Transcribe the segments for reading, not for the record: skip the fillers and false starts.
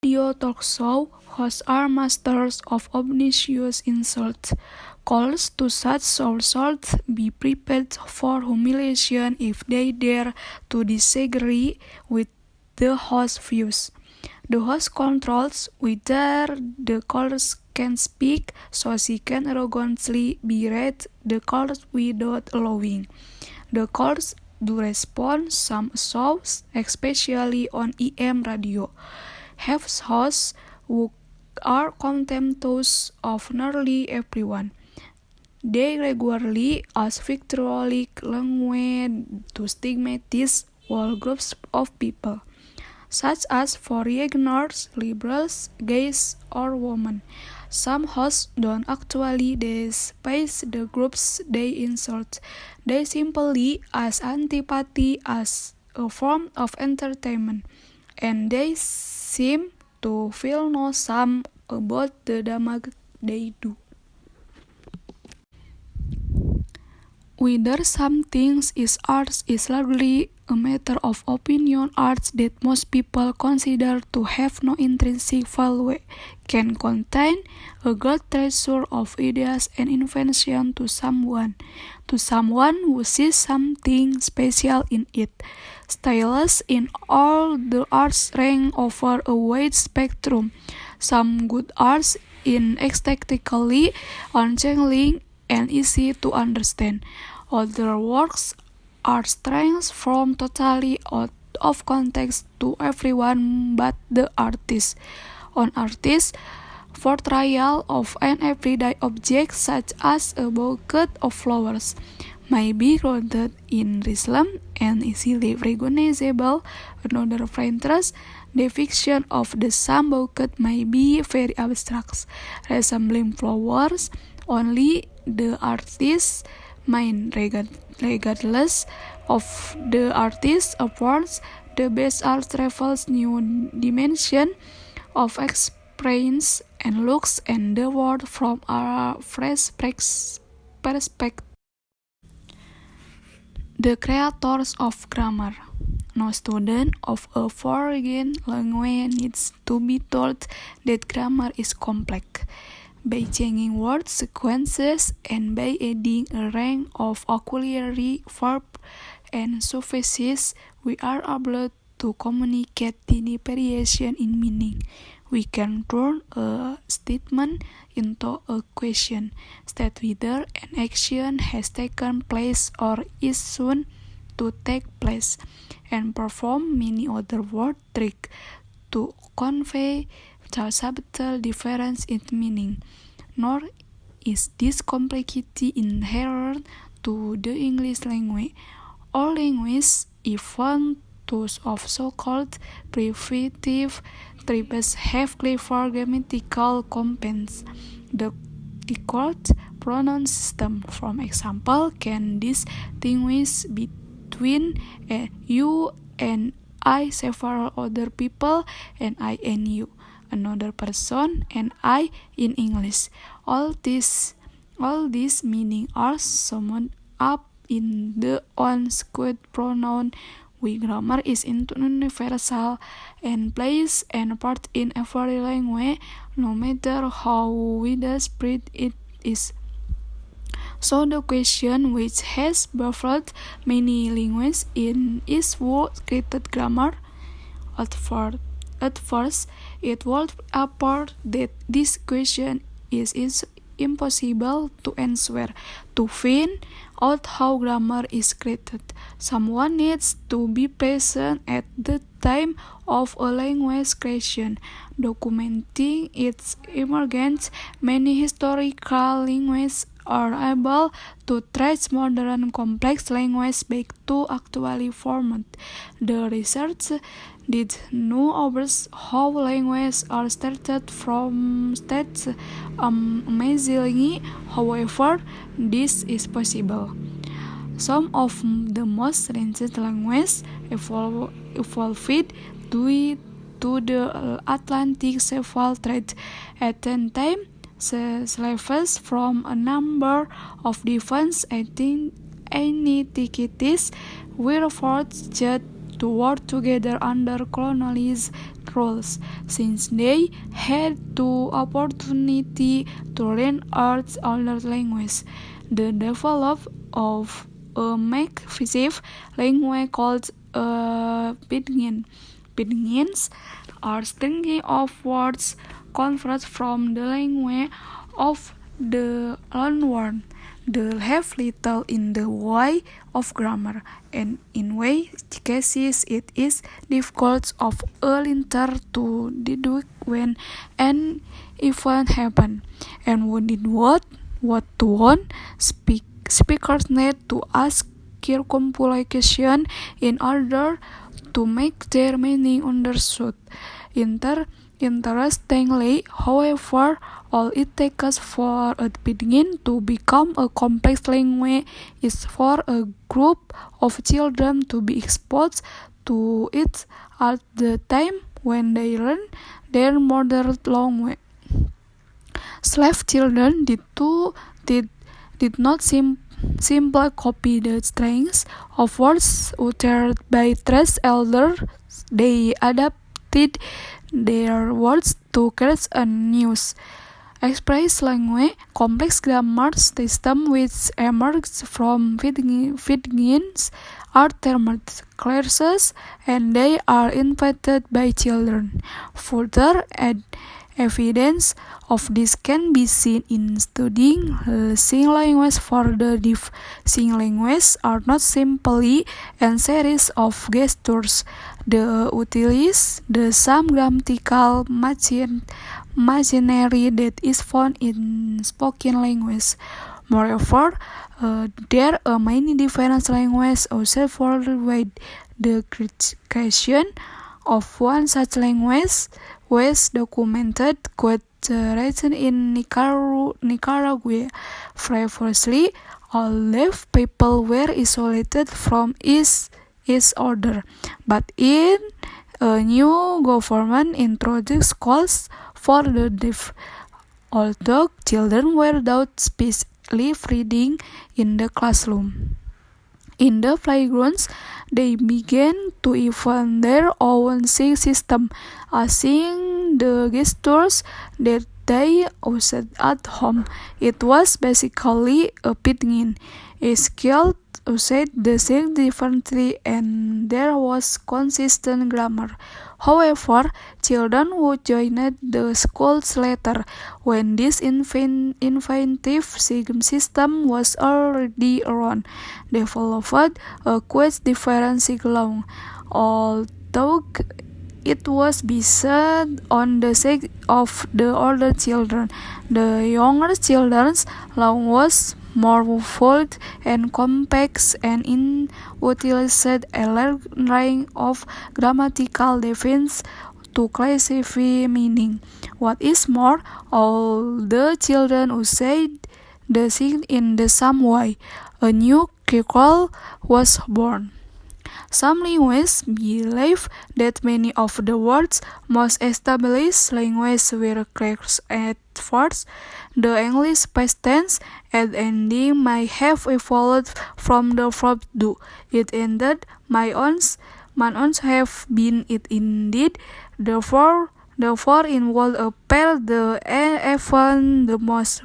radio talk show, hosts are masters of obnoxious insults. Callers to such should be prepared for humiliation if they dare to disagree with the host's views. The host controls whether the callers can speak, so she can arrogantly berate the callers without allowing the callers to respond. Some shows, especially on EM radio, have hosts who are contemptuous of nearly everyone. They regularly use vitriolic language to stigmatize all groups of people, such as foreigners, liberals, gays, or women. Some hosts don't actually despise the groups they insult. They simply use antipathy as a form of entertainment, and they seem to feel no shame about the damage they do. Whether something is art is largely a matter of opinion. Arts that most people consider to have no intrinsic value can contain a great treasure of ideas and invention to someone who sees something special in it. Stylists in all the arts range over a wide spectrum. Some good arts is aesthetically unchanging and easy to understand. Other works are transformed totally out of context to everyone but the artist. An artist's portrayal of an everyday object, such as a bouquet of flowers, may be rooted in realism and easily recognizable. Another painter's depiction of the same bouquet may be very abstract, resembling flowers only the artist's mind. Regardless of the artist's efforts, the best art travels new dimension of experience and looks at the world from a fresh perspective. The creators of grammar. No student of a foreign language needs to be told that grammar is complex. By changing word sequences and by adding a range of auxiliary verbs and suffixes, we are able to communicate tiny variation in meaning. We can turn a statement into a question, state whether an action has taken place or is soon to take place, and perform many other word tricks to convey a subtle difference in meaning. Nor is this complexity inherent to the English language. All languages, even those of so-called primitive tribes, have clever grammatical components. The decolled pronoun system, for example, can distinguish between you and I, several other people, and I and you, another person, and I in English. All these meanings are summed up in the on-squared pronoun. Grammar is universal and plays a part in every language, no matter how widespread it is. So the question which has baffled many linguists is who created grammar? At first, it would appear that this question is impossible to answer. To find out how grammar is created, someone needs to be present at the time of a language creation, documenting its emergence. Many historical linguists are able to trace modern complex language back to actually formed. The research did not observe how languages are started from states. Amazingly, however, this is possible. Some of the most ancient languages evolved due to the Atlantic slave trade. At the time, slaves from a number of different ethnicities were forced to work together under colonialist rules, since they had the opportunity to learn each other's language. The development of a makeshift language called Pidgin. Pidgins are strings of words converted from the language of the loanword. They have little in the way of grammar, and in many cases it is difficult of a learner to deduce when an event happened, and when it what to want. Speakers need to ask circumlocution in order to make their meaning understood. Interestingly, however, all it takes for a pidgin to become a complex language is for a group of children to be exposed to it at the time when they learn their mother language. Slave children did not simply copy the strings of words uttered by trained elders. They adapted their words to create a new express language. Complex grammar systems which emerged from pidgins are termed classes, and they are invented by children. Further evidence of this can be seen in studying sign language, for the sign languages are not simply a series of gestures. They utilize the same grammatical machinery that is found in spoken language. Moreover, there are many different languages also worldwide. The creation of one such language was documented quite recently in Nicaragua. Previously, all deaf people were isolated from each other, but in a new government introduced schools for the deaf. Although children were taught speech reading in the classroom, in the playgrounds, they began to invent their own sign system, using the gestures that they used at home. It was basically a pidgin. Each child used the sign differently, and there was consistent grammar. However, children who joined the schools later, when this inventive sign system was already around, developed a quite different sign. Although it was based on the sign of the older children, the younger children's language was more fluid and complex, and utilized a large range of grammatical definitions to classify meaning. What is more, all the children who said the sign in the same way, a new curriculum was born. Some linguists believe that many of the world's most established languages were created at first. The English past tense and ending may have evolved from the verb do. It ended, my owns have been it indeed. Therefore involved a pair the even the most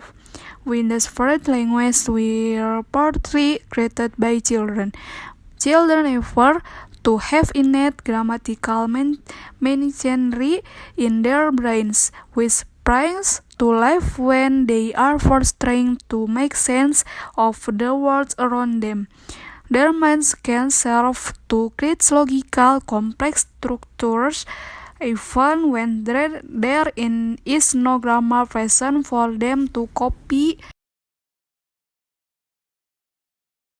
widespread languages were partly created by children. Children appear to have innate grammatical machinery in their brains, which brings to life when they are first trying to make sense of the world around them. Their minds can serve to create logical, complex structures, even when there is no grammar present for them to copy.